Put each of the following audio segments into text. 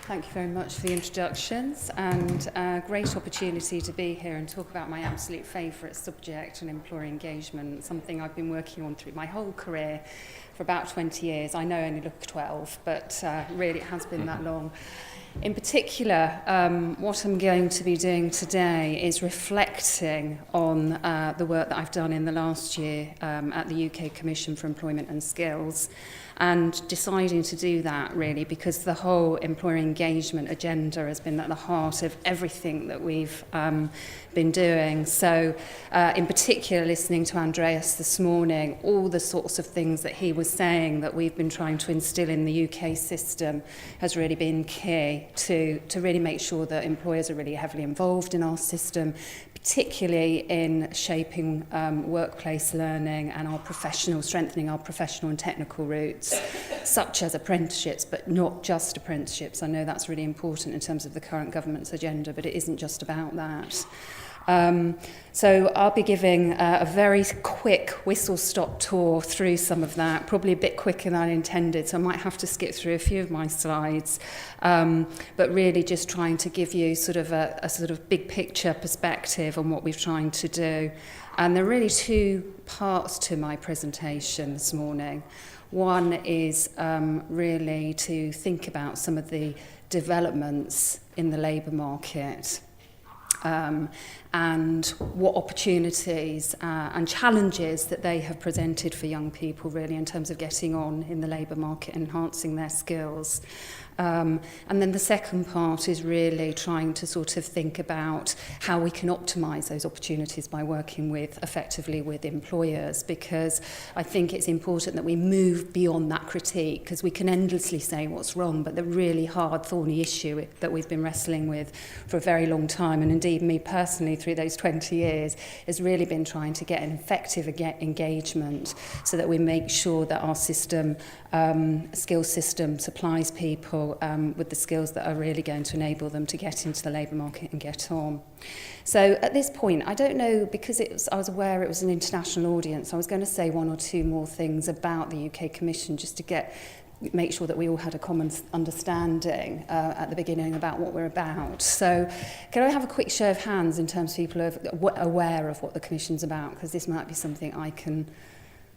Thank you very much for the introductions, and a great opportunity to be here and talk about my absolute favourite subject on employer engagement, something I've been working on through my whole career for about 20 years. I know I only look 12, but really it has been that long. In particular, what I'm going to be doing today is reflecting on the work that I've done in the last year at the UK Commission for Employment and Skills, and deciding to do that really because the whole employer engagement agenda has been at the heart of everything that we've been doing. So in particular, listening to Andreas this morning, all the sorts of things that he was saying that we've been trying to instill in the UK system has really been key to really make sure that employers are really heavily involved in our system, particularly in shaping workplace learning and strengthening our professional and technical routes, such as apprenticeships, but not just apprenticeships. I know that's really important in terms of the current government's agenda, but it isn't just about that. So I'll be giving a very quick whistle-stop tour through some of that, probably a bit quicker than I intended, so I might have to skip through a few of my slides, but really just trying to give you sort of a sort of big picture perspective on what we're trying to do. And there are really two parts to my presentation this morning. One is really to think about some of the developments in the labour market, and what opportunities and challenges that they have presented for young people really in terms of getting on in the labour market, enhancing their skills. And then the second part is really trying to sort of think about how we can optimise those opportunities by working effectively with employers, because I think it's important that we move beyond that critique, because we can endlessly say what's wrong, but the really hard, thorny issue that we've been wrestling with for a very long time, and indeed me personally through those 20 years, has really been trying to get an effective engagement so that we make sure that our system, skills system, supplies people with the skills that are really going to enable them to get into the labour market and get on. So at this point, I don't know, because I was aware it was an international audience, I was going to say one or two more things about the UK Commission just to make sure that we all had a common understanding at the beginning about what we're about. So can I have a quick show of hands in terms of people who are aware of what the Commission's about, because this might be something I can...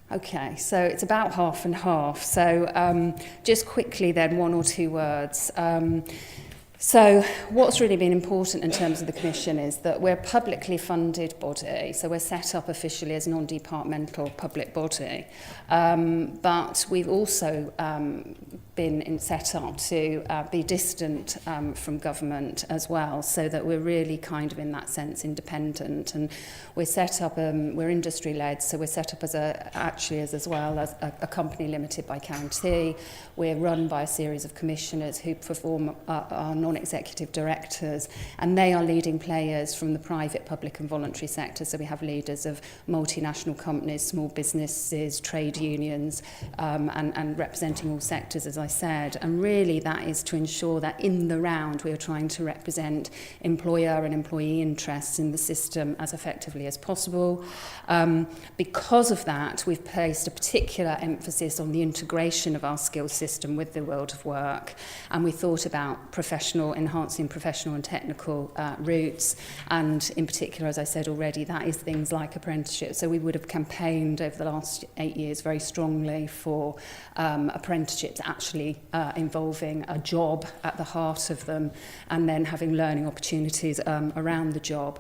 Okay, so it's about half and half. So just quickly then, one or two words. So what's really been important in terms of the Commission is that we're a publicly funded body, so we're set up officially as a non-departmental public body, but we've also been set up to be distant from government as well, so that we're really kind of in that sense independent, and we're set up, we're industry led, so we're set up as a company limited by guarantee. We're run by a series of commissioners who perform our non-executive directors, and they are leading players from the private, public and voluntary sector. So we have leaders of multinational companies, small businesses, trade unions, and representing all sectors, as I said. And really that is to ensure that in the round we are trying to represent employer and employee interests in the system as effectively as possible. Because of that, we've placed a particular emphasis on the integration of our skills system with the world of work, and we thought about enhancing professional and technical routes, and in particular, as I said already, that is things like apprenticeships. So we would have campaigned over the last 8 years very strongly for apprenticeships actually involving a job at the heart of them, and then having learning opportunities around the job.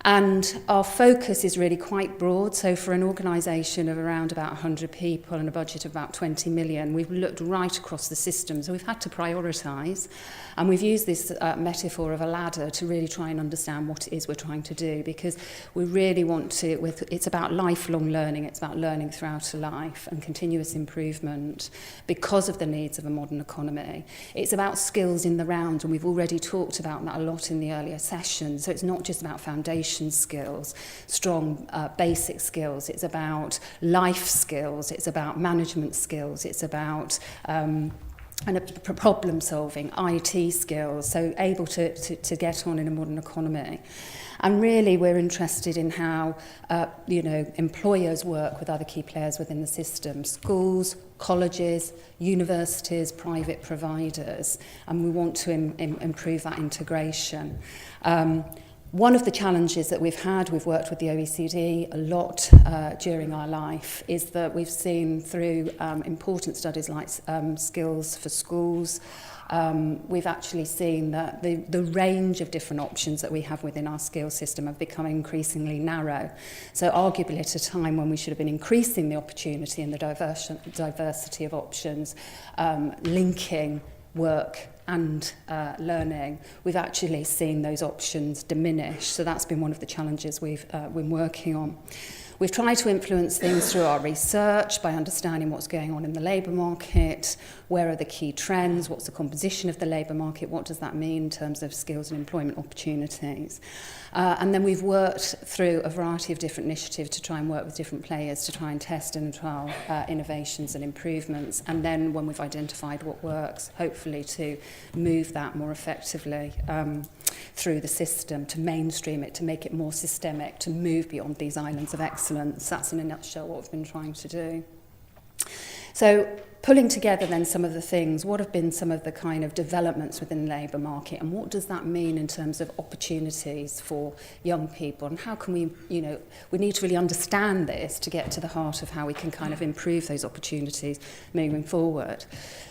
And our focus is really quite broad. So for an organisation of around about 100 people and a budget of about 20 million, we've looked right across the system. So we've had to prioritise, and we've used this metaphor of a ladder to really try and understand what it is we're trying to do, because we really want to, it's about lifelong learning, it's about learning throughout a life and continuous improvement because of the needs of a modern economy. It's about skills in the round, and we've already talked about that a lot in the earlier sessions. So it's not just about foundation skills, strong basic skills. It's about life skills. It's about management skills. It's about and problem solving, IT skills, so able to get on in a modern economy. And really we're interested in how employers work with other key players within the system, schools, colleges, universities, private providers, and we want to improve that integration. One of the challenges that we've worked with the OECD a lot during our life, is that we've seen through important studies like Skills for Schools, we've actually seen that the range of different options that we have within our skills system have become increasingly narrow. So arguably at a time when we should have been increasing the opportunity and the diversity of options, linking work and learning, we've actually seen those options diminish. So that's been one of the challenges we've been working on. We've tried to influence things through our research by understanding what's going on in the labour market, where are the key trends, what's the composition of the labour market, what does that mean in terms of skills and employment opportunities. And then we've worked through a variety of different initiatives to try and work with different players to try and test and trial innovations and improvements. And then when we've identified what works, hopefully to move that more effectively through the system, to mainstream it, to make it more systemic, to move beyond these islands of excellence. That's in a nutshell what we've been trying to do. So pulling together then some of the things, what have been some of the kind of developments within the labour market, and what does that mean in terms of opportunities for young people, and how can we, we need to really understand this to get to the heart of how we can kind of improve those opportunities moving forward.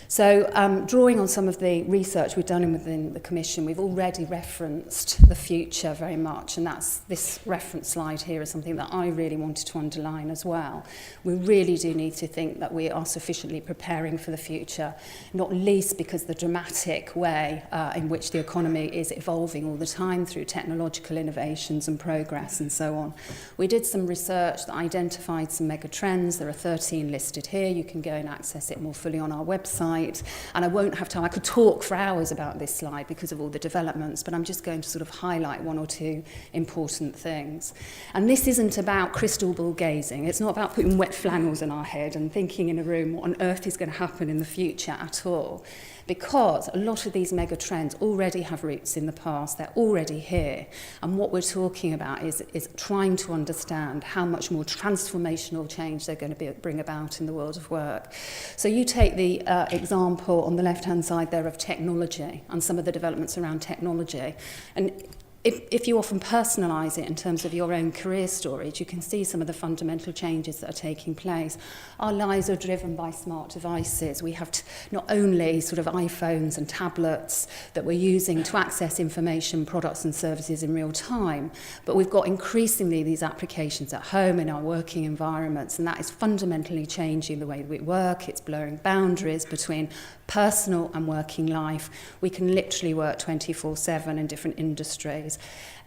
So drawing on some of the research we've done within the Commission, we've already referenced the future very much, and that's this reference slide here is something that I really wanted to underline as well. We really do need to think that we are sufficiently preparing for the future, not least because the dramatic way in which the economy is evolving all the time through technological innovations and progress and so on. We did some research that identified some megatrends. There are 13 listed here. You can go and access it more fully on our website. And I won't have time. I could talk for hours about this slide because of all the developments, but I'm just going to sort of highlight one or two important things. And this isn't about crystal ball gazing. It's not about putting wet flannels in our head and thinking in a room what on earth is going to happen in the future at all. Because a lot of these mega trends already have roots in the past, they're already here. And what we're talking about is trying to understand how much more transformational change they're going to bring about in the world of work. So you take the example on the left-hand side there of technology and some of the developments around technology. And if you often personalise it in terms of your own career stories, you can see some of the fundamental changes that are taking place. Our lives are driven by smart devices. We have not only sort of iPhones and tablets that we're using to access information, products and services in real time, but we've got increasingly these applications at home in our working environments, and that is fundamentally changing the way that we work. It's blurring boundaries between personal and working life. We can literally work 24/7 in different industries.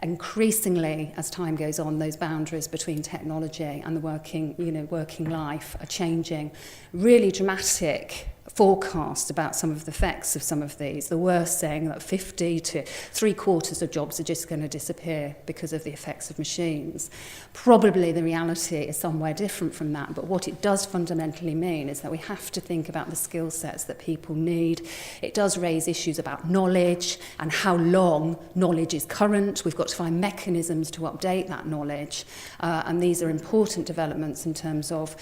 Increasingly, as time goes on, those boundaries between technology and the working life are changing. Really dramatic forecast about some of the effects of some of these. The worst saying that 50 to 3/4 of jobs are just going to disappear because of the effects of machines. Probably the reality is somewhere different from that, but what it does fundamentally mean is that we have to think about the skill sets that people need. It does raise issues about knowledge and how long knowledge is current. We've got to find mechanisms to update that knowledge, and these are important developments in terms of,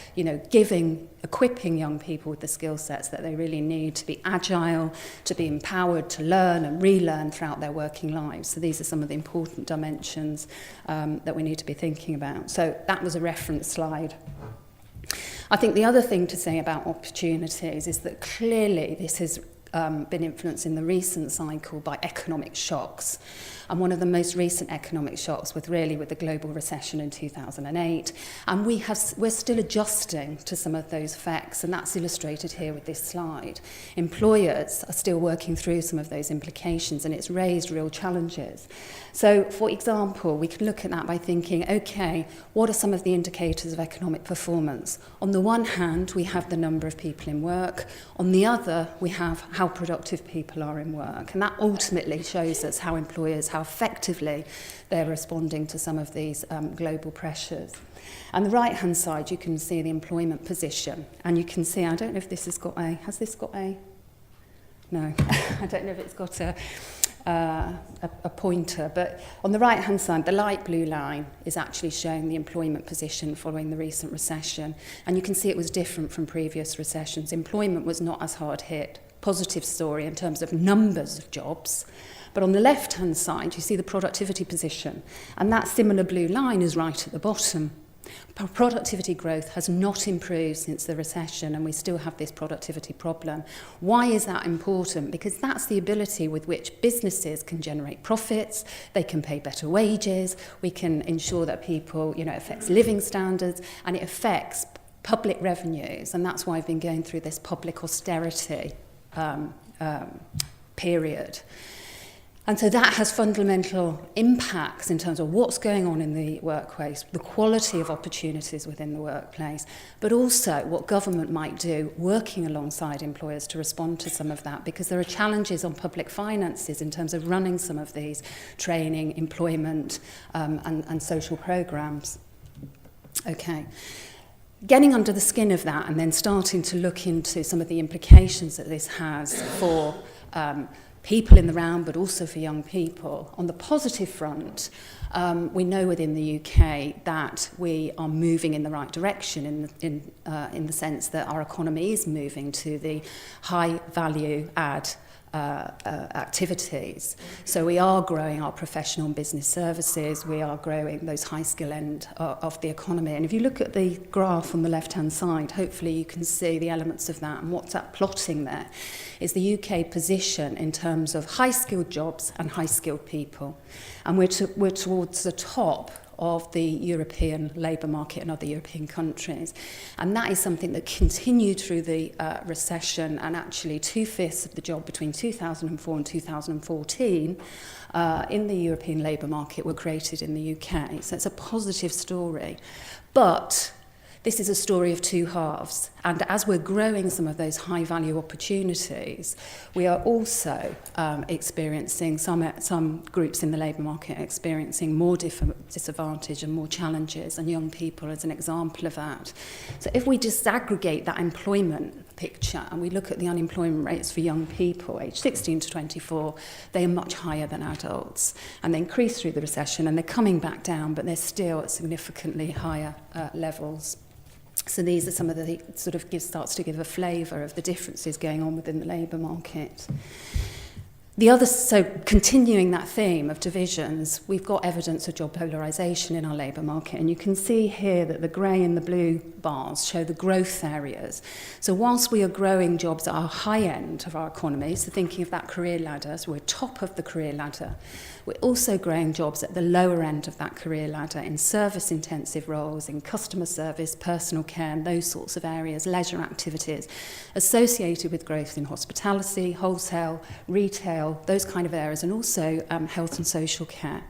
equipping young people with the skill sets that they really need to be agile, to be empowered to learn and relearn throughout their working lives. So these are some of the important dimensions that we need to be thinking about. So that was a reference slide. I think the other thing to say about opportunities is that clearly this has been influenced in the recent cycle by economic shocks. And one of the most recent economic shocks was really with the global recession in 2008. And we're still adjusting to some of those effects, and that's illustrated here with this slide. Employers are still working through some of those implications, and it's raised real challenges. So, for example, we can look at that by thinking, okay, what are some of the indicators of economic performance? On the one hand, we have the number of people in work. On the other, we have how productive people are in work. And that ultimately shows us how employers, how effectively they're responding to some of these global pressures. On the right-hand side, you can see the employment position. And you can see, I don't know if this has this got a No, I don't know if it's got a pointer, but on the right-hand side, the light blue line is actually showing the employment position following the recent recession. And you can see it was different from previous recessions. Employment was not as hard hit. Positive story in terms of numbers of jobs. But on the left-hand side, you see the productivity position. And that similar blue line is right at the bottom. Productivity growth has not improved since the recession, and we still have this productivity problem. Why is that important? Because that's the ability with which businesses can generate profits, they can pay better wages, we can ensure that people, it affects living standards, and it affects public revenues, and that's why I've been going through this public austerity period. And so that has fundamental impacts in terms of what's going on in the workplace, the quality of opportunities within the workplace, but also what government might do working alongside employers to respond to some of that, because there are challenges on public finances in terms of running some of these training, employment, and social programs. Okay. Getting under the skin of that and then starting to look into some of the implications that this has for people in the round, but also for young people. On the positive front, we know within the UK that we are moving in the right direction in the sense that our economy is moving to the high value add activities. So we are growing our professional and business services, we are growing those high skill end of the economy. And if you look at the graph on the left hand side, hopefully you can see the elements of that, and what's that plotting there is the UK position in terms of high skilled jobs and high skilled people. And we're towards the top of the European labour market and other European countries. And that is something that continued through the recession, and actually 2/5 of the job between 2004 and 2014 in the European labour market were created in the UK. So it's a positive story. But this is a story of two halves. And as we're growing some of those high value opportunities, we are also experiencing some groups in the labour market experiencing more disadvantage and more challenges, and young people as an example of that. So if we disaggregate that employment picture and we look at the unemployment rates for young people aged 16 to 24, they are much higher than adults. And they increased through the recession, and they're coming back down, but they're still at significantly higher levels. So these are some of the starts to give a flavour of the differences going on within the labour market. So continuing that theme of divisions, we've got evidence of job polarisation in our labour market, and you can see here that the grey and the blue bars show the growth areas. So whilst we are growing jobs at our high end of our economy, so thinking of that career ladder, so we're top of the career ladder, we're also growing jobs at the lower end of that career ladder in service-intensive roles, in customer service, personal care, and those sorts of areas, leisure activities, associated with growth in hospitality, wholesale, retail, those kind of areas, and also health and social care.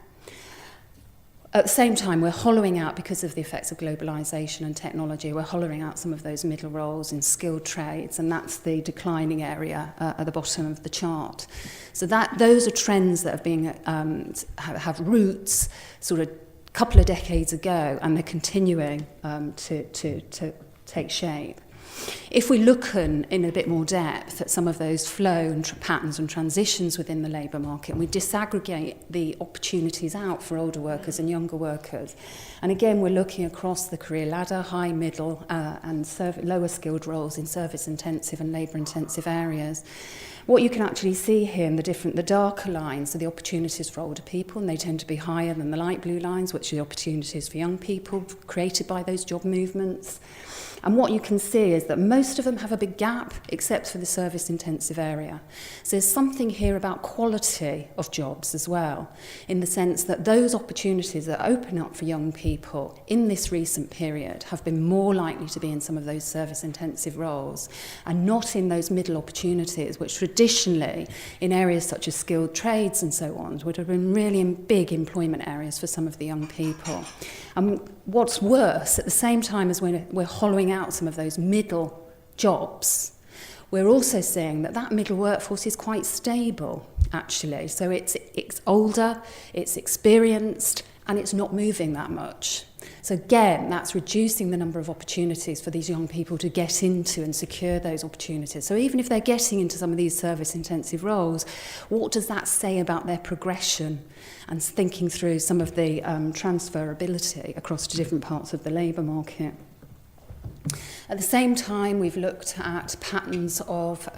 At the same time, we're hollowing out, because of the effects of globalisation and technology, we're hollowing out some of those middle roles in skilled trades, and that's the declining area at the bottom of the chart. So those are trends that have roots sort of a couple of decades ago, and they're continuing to take shape. If we look in a bit more depth at some of those flow and patterns and transitions within the labour market, and we disaggregate the opportunities out for older workers and younger workers, and again we're looking across the career ladder, high, middle and lower skilled roles in service intensive and labour intensive areas, what you can actually see here in the darker lines are the opportunities for older people, and they tend to be higher than the light blue lines, which are the opportunities for young people created by those job movements. And what you can see is that most of them have a big gap, except for the service-intensive area. So there's something here about quality of jobs as well, in the sense that those opportunities that open up for young people in this recent period have been more likely to be in some of those service-intensive roles, and not in those middle opportunities, which traditionally, in areas such as skilled trades and so on, would have been really big employment areas for some of the young people. And what's worse, at the same time as we're hollowing out some of those middle jobs, we're also seeing that middle workforce is quite stable, actually. So it's older, it's experienced, and it's not moving that much. So again, that's reducing the number of opportunities for these young people to get into and secure those opportunities. So even if they're getting into some of these service-intensive roles, what does that say about their progression? And thinking through some of the transferability across to different parts of the labour market. At the same time, we've looked at patterns of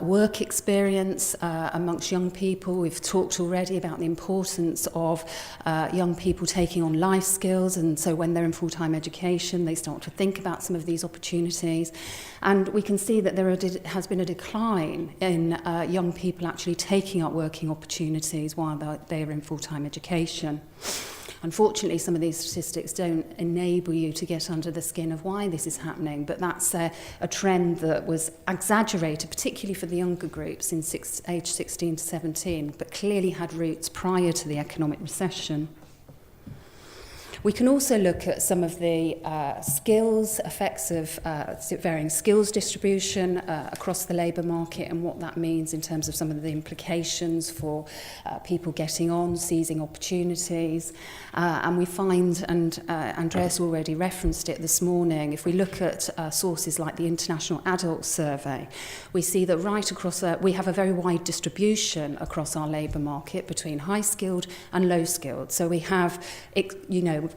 work experience amongst young people. We've talked already about the importance of young people taking on life skills, and so when they're in full-time education, they start to think about some of these opportunities. And we can see that there has been a decline in young people actually taking up working opportunities while they're in full-time education. Unfortunately, some of these statistics don't enable you to get under the skin of why this is happening, but that's a trend that was exaggerated, particularly for the younger groups in age 16 to 17, but clearly had roots prior to the economic recession. We can also look at some of the skills, effects of varying skills distribution across the labour market and what that means in terms of some of the implications for people getting on, seizing opportunities. And we find, and Andreas already referenced it this morning, if we look at sources like the International Adult Survey, we see that right across, we have a very wide distribution across our labour market between high-skilled and low-skilled. So we have,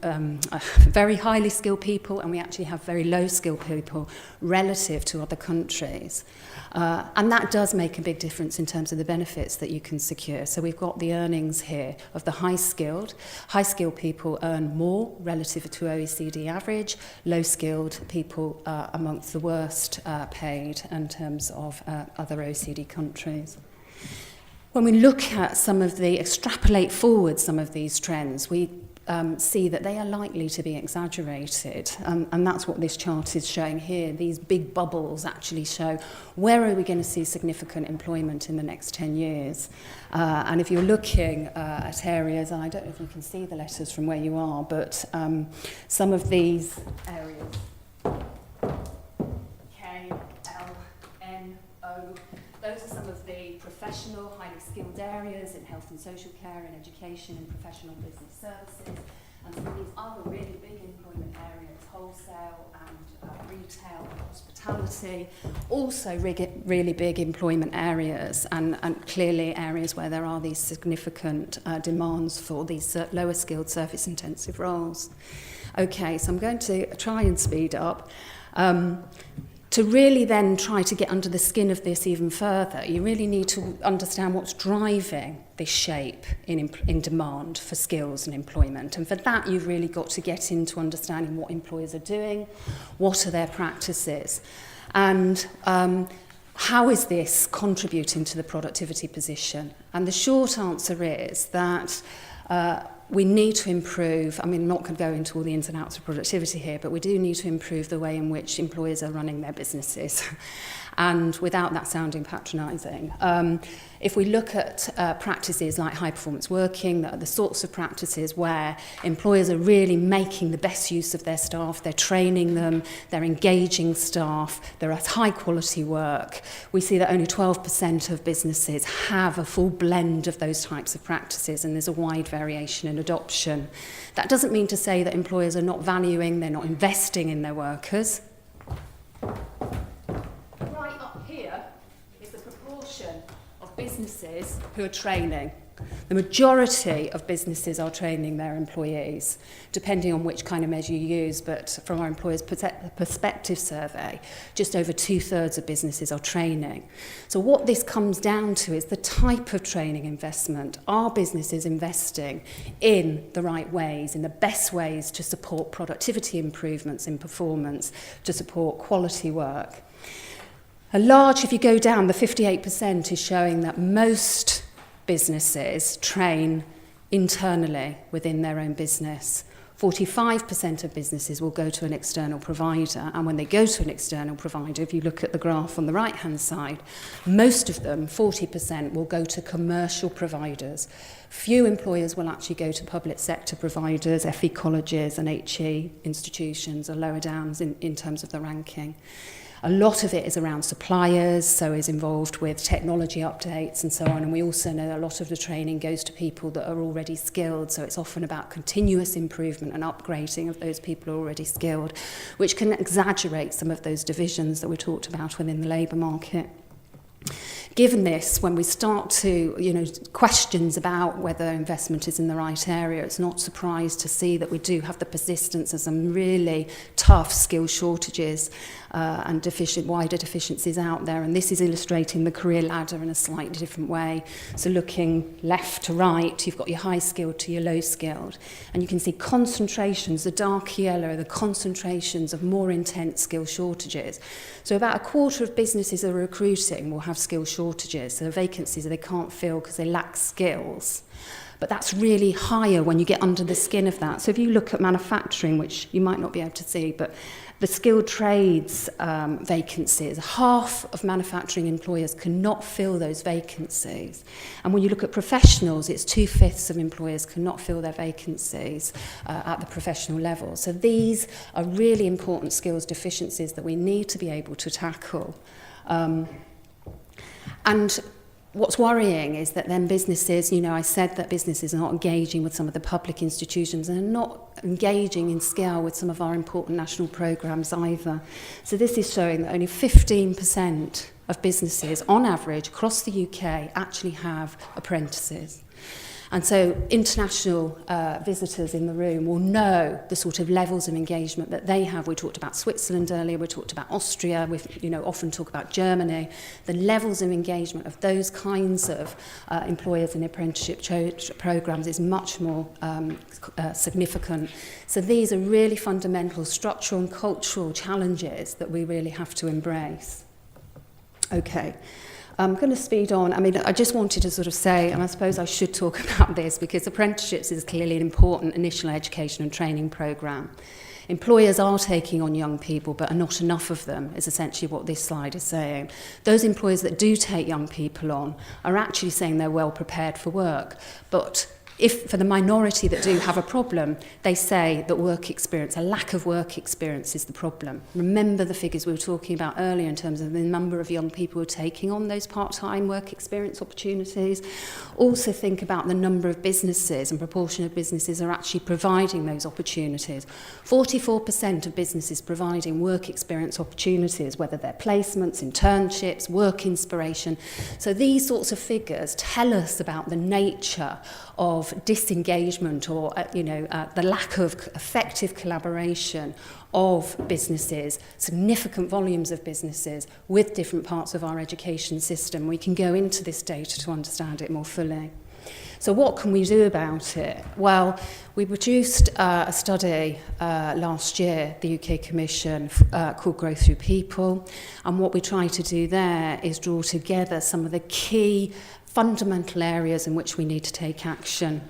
very highly skilled people, and we actually have very low skilled people relative to other countries. And that does make a big difference in terms of the benefits that you can secure. So we've got the earnings here of the high skilled. High skilled people earn more relative to OECD average. Low skilled people are amongst the worst paid in terms of other OECD countries. When we look at extrapolate forward some of these trends, we see that they are likely to be exaggerated. And that's what this chart is showing here. These big bubbles actually show where are we going to see significant employment in the next 10 years. And if you're looking at areas, and I don't know if you can see the letters from where you are, but some of these areas, K, L, N, O, those are some of the professional, highly skilled areas in health and social care, in education, and professional business services. And some of these other really big employment areas, wholesale and retail and hospitality, also really big employment areas, and clearly areas where there are these significant demands for these lower skilled service intensive roles. Okay, so I'm going to try and speed up. To really then try to get under the skin of this even further, you really need to understand what's driving this shape in demand for skills and employment. And for that, you've really got to get into understanding what employers are doing, what are their practices, and how is this contributing to the productivity position. And the short answer is that we need to improve, I'm not going to go into all the ins and outs of productivity here, but we do need to improve the way in which employers are running their businesses. And without that sounding patronising, if we look at practices like high-performance working, that are the sorts of practices where employers are really making the best use of their staff, they're training them, they're engaging staff, there is high-quality work. We see that only 12% of businesses have a full blend of those types of practices, and there's a wide variation in adoption. That doesn't mean to say that employers are not valuing, they're not investing in their workers. Businesses who are training. The majority of businesses are training their employees, depending on which kind of measure you use, but from our employers' perspective survey, just over 2/3 of businesses are training. So what this comes down to is the type of training investment. Are businesses investing in the right ways, in the best ways to support productivity improvements in performance, to support quality work? If you go down, the 58% is showing that most businesses train internally within their own business. 45% of businesses will go to an external provider, and when they go to an external provider, if you look at the graph on the right-hand side, most of them, 40%, will go to commercial providers. Few employers will actually go to public sector providers. FE colleges and HE institutions are lower down in terms of the ranking. A lot of it is around suppliers, so is involved with technology updates and so on. And we also know a lot of the training goes to people that are already skilled, so it's often about continuous improvement and upgrading of those people who are already skilled, which can exaggerate some of those divisions that we talked about within the labour market. Given this, when we start to, questions about whether investment is in the right area, it's not surprised to see that we do have the persistence of some really tough skill shortages and wider deficiencies out there. And this is illustrating the career ladder in a slightly different way. So looking left to right, you've got your high skilled to your low skilled. And you can see concentrations, the dark yellow, the concentrations of more intense skill shortages. So about a quarter of businesses that are recruiting will have skill shortages. So vacancies that they can't fill because they lack skills. But that's really higher when you get under the skin of that. So if you look at manufacturing, which you might not be able to see, but the skilled trades vacancies, half of manufacturing employers cannot fill those vacancies. And when you look at professionals, it's 2/5 of employers cannot fill their vacancies at the professional level. So these are really important skills deficiencies that we need to be able to tackle. And what's worrying is that then businesses, I said that businesses are not engaging with some of the public institutions and are not engaging in scale with some of our important national programmes either. So this is showing that only 15% of businesses on average across the UK actually have apprentices. And so international visitors in the room will know the sort of levels of engagement that they have. We talked about Switzerland earlier, we talked about Austria, we often talk about Germany. The levels of engagement of those kinds of employers in apprenticeship programmes is much more significant. So these are really fundamental structural and cultural challenges that we really have to embrace. Okay. I'm going to speed on. I just wanted to sort of say, and I suppose I should talk about this because apprenticeships is clearly an important initial education and training programme. Employers are taking on young people, but are not enough of them, is essentially what this slide is saying. Those employers that do take young people on are actually saying they're well prepared for work, but if for the minority that do have a problem, they say that work experience, a lack of work experience is the problem. Remember the figures we were talking about earlier in terms of the number of young people who are taking on those part-time work experience opportunities. Also think about the number of businesses and proportion of businesses are actually providing those opportunities. 44% of businesses providing work experience opportunities, whether they're placements, internships, work inspiration. So these sorts of figures tell us about the nature of disengagement or the lack of effective collaboration of businesses, significant volumes of businesses with different parts of our education system. We can go into this data to understand it more fully. So what can we do about it? Well, we produced a study last year, the UK Commission, called Growth Through People. And what we try to do there is draw together some of the key fundamental areas in which we need to take action.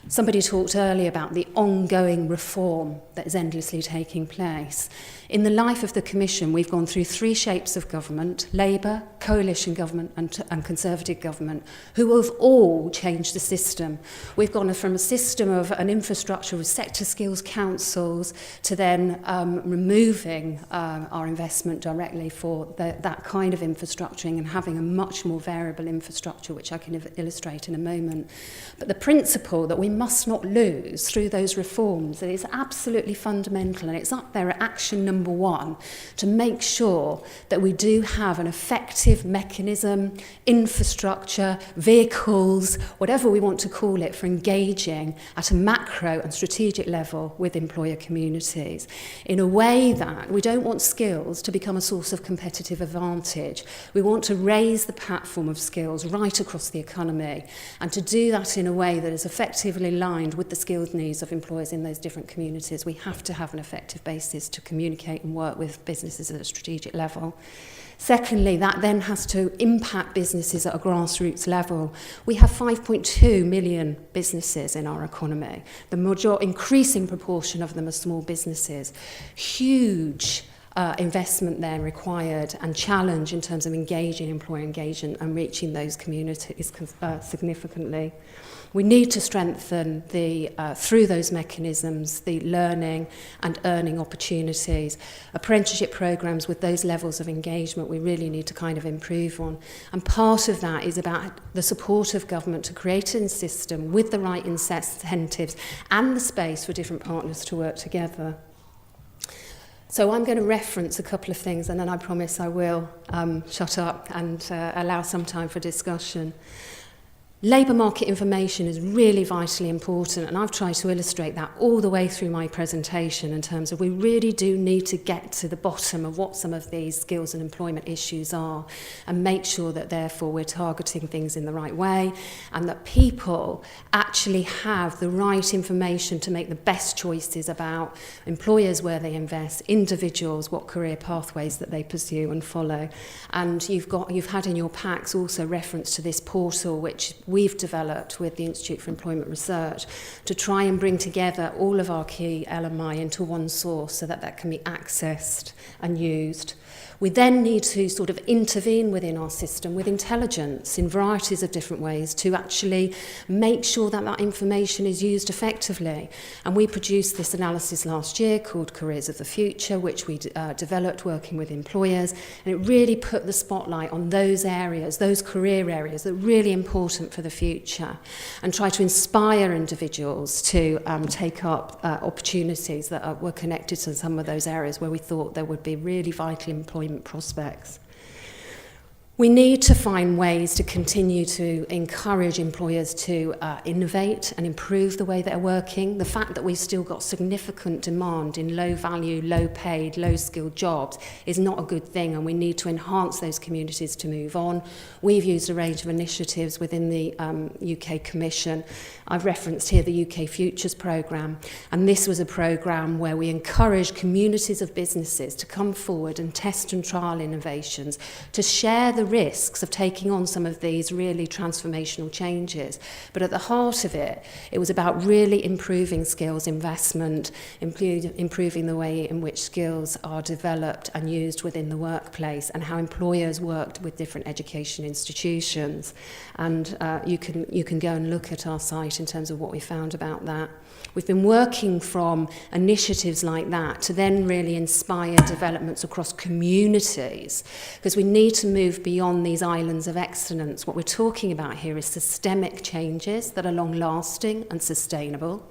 Somebody talked earlier about the ongoing reform that is endlessly taking place. In the life of the Commission, we've gone through 3 shapes of government: Labour, coalition government and Conservative government, who have all changed the system. We've gone from a system of an infrastructure with sector skills councils to then removing our investment directly for that kind of infrastructuring and having a much more variable infrastructure, which I can illustrate in a moment. But the principle that we must not lose through those reforms, that is absolutely fundamental, and it's up there at action number 1, to make sure that we do have an effective mechanism, infrastructure, vehicles, whatever we want to call it, for engaging at a macro and strategic level with employer communities in a way that we don't want skills to become a source of competitive advantage. We want to raise the platform of skills right across the economy, and to do that in a way that is effectively aligned with the skills needs of employers in those different communities. We have to have an effective basis to communicate and work with businesses at a strategic level. Secondly, that then has to impact businesses at a grassroots level. We have 5.2 million businesses in our economy. The increasing proportion of them are small businesses. Huge investment there required and challenge in terms of engaging employer engagement and reaching those communities significantly. We need to strengthen through those mechanisms the learning and earning opportunities. Apprenticeship programs with those levels of engagement we really need to kind of improve on. And part of that is about the support of government to create a system with the right incentives and the space for different partners to work together. So I'm going to reference a couple of things, and then I promise I will shut up and allow some time for discussion. Labour market information is really vitally important, and I've tried to illustrate that all the way through my presentation in terms of we really do need to get to the bottom of what some of these skills and employment issues are and make sure that therefore we're targeting things in the right way and that people actually have the right information to make the best choices about employers where they invest, individuals, what career pathways that they pursue and follow. And you've had in your packs also reference to this portal which we've developed with the Institute for Employment Research to try and bring together all of our key LMI into one source so that that can be accessed and used. We then need to sort of intervene within our system with intelligence in varieties of different ways to actually make sure that that information is used effectively. And we produced this analysis last year called Careers of the Future, which we developed working with employers. And it really put the spotlight on those areas, those career areas that are really important for the future and try to inspire individuals to take up opportunities that were connected to some of those areas where we thought there would be really vital employment prospects. We need to find ways to continue to encourage employers to innovate and improve the way they're working. The fact that we've still got significant demand in low value, low paid, low skilled jobs is not a good thing, and we need to enhance those communities to move on. We've used a range of initiatives within the UK Commission. I've referenced here the UK Futures programme, and this was a programme where we encourage communities of businesses to come forward and test and trial innovations, to share the risks of taking on some of these really transformational changes. But at the heart of it, it was about really improving skills investment, improving the way in which skills are developed and used within the workplace, and how employers worked with different education institutions. And you can go and look at our site in terms of what we found about that. We've been working from initiatives like that to then really inspire developments across communities, because we need to move beyond these islands of excellence. What we're talking about here is systemic changes that are long-lasting and sustainable.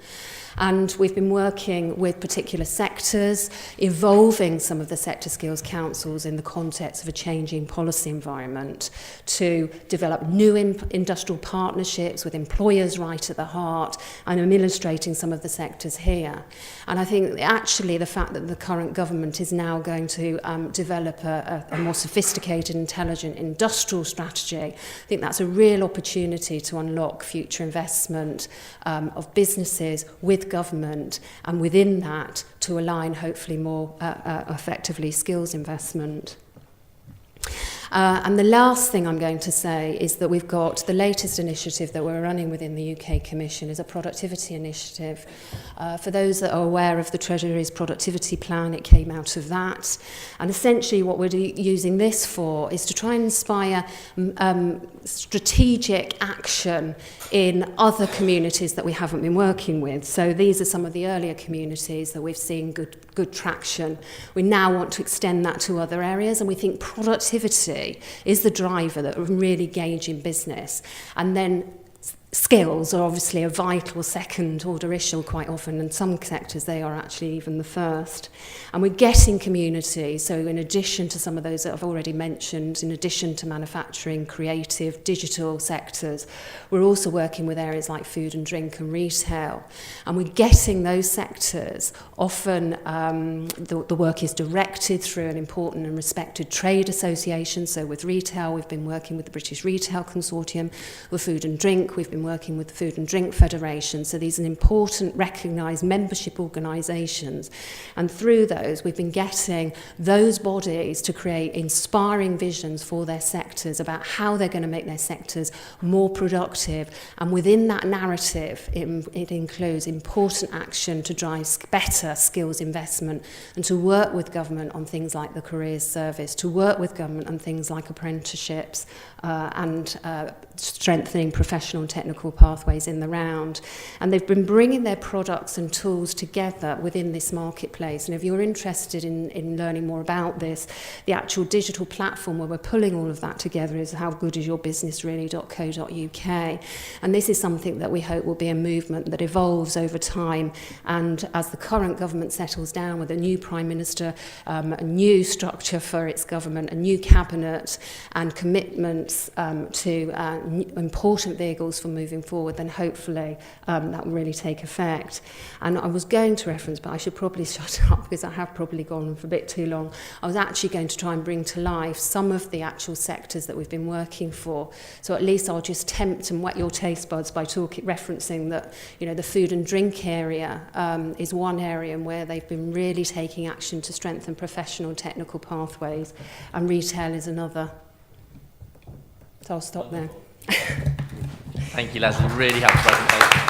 And we've been working with particular sectors, evolving some of the sector skills councils in the context of a changing policy environment to develop new industrial partnerships with employers right at the heart. And I'm illustrating some of the sectors here. And I think actually the fact that the current government is now going to develop a more sophisticated, intelligent industrial strategy, I think that's a real opportunity to unlock future investment of businesses with government, and within that to align hopefully more effectively skills investment. And the last thing I'm going to say is that we've got the latest initiative that we're running within the UK Commission is a productivity initiative. For those that are aware of the Treasury's productivity plan, it came out of that. And essentially what we're using this for is to try and inspire strategic action in other communities that we haven't been working with. So these are some of the earlier communities that we've seen good traction. We now want to extend that to other areas, and we think productivity is the driver that will really gauge in business. And then skills are obviously a vital second-order issue quite often. In some sectors, they are actually even the first. And we're getting communities, so in addition to some of those that I've already mentioned, in addition to manufacturing, creative, digital sectors, we're also working with areas like food and drink and retail. And we're getting those sectors, often the work is directed through an important and respected trade association. So with retail, we've been working with the British Retail Consortium. With food and drink, we've been been working with the Food and Drink Federation. So these are important recognised membership organisations. And through those, we've been getting those bodies to create inspiring visions for their sectors about how they're going to make their sectors more productive. And within that narrative, it includes important action to drive better skills investment and to work with government on things like the Careers Service, to work with government on things like apprenticeships and strengthening professional and technical pathways in the round. And they've been bringing their products and tools together within this marketplace. And if you're interested in learning more about this, the actual digital platform where we're pulling all of that together is howgoodisyourbusinessreally.co.uk. And this is something that we hope will be a movement that evolves over time. And as the current government settles down with a new Prime Minister, a new structure for its government, a new cabinet, and commitments to important vehicles for moving forward, then hopefully that will really take effect. And I was going to reference, but I should probably shut up because I have probably gone on for a bit too long. I was actually going to try and bring to life some of the actual sectors that we've been working for. So at least I'll just tempt and whet your taste buds by referencing that, you know, the food and drink area is one area where they've been really taking action to strengthen professional and technical pathways, and retail is another. So I'll stop there. Thank you, Lesley. Really helpful presentation.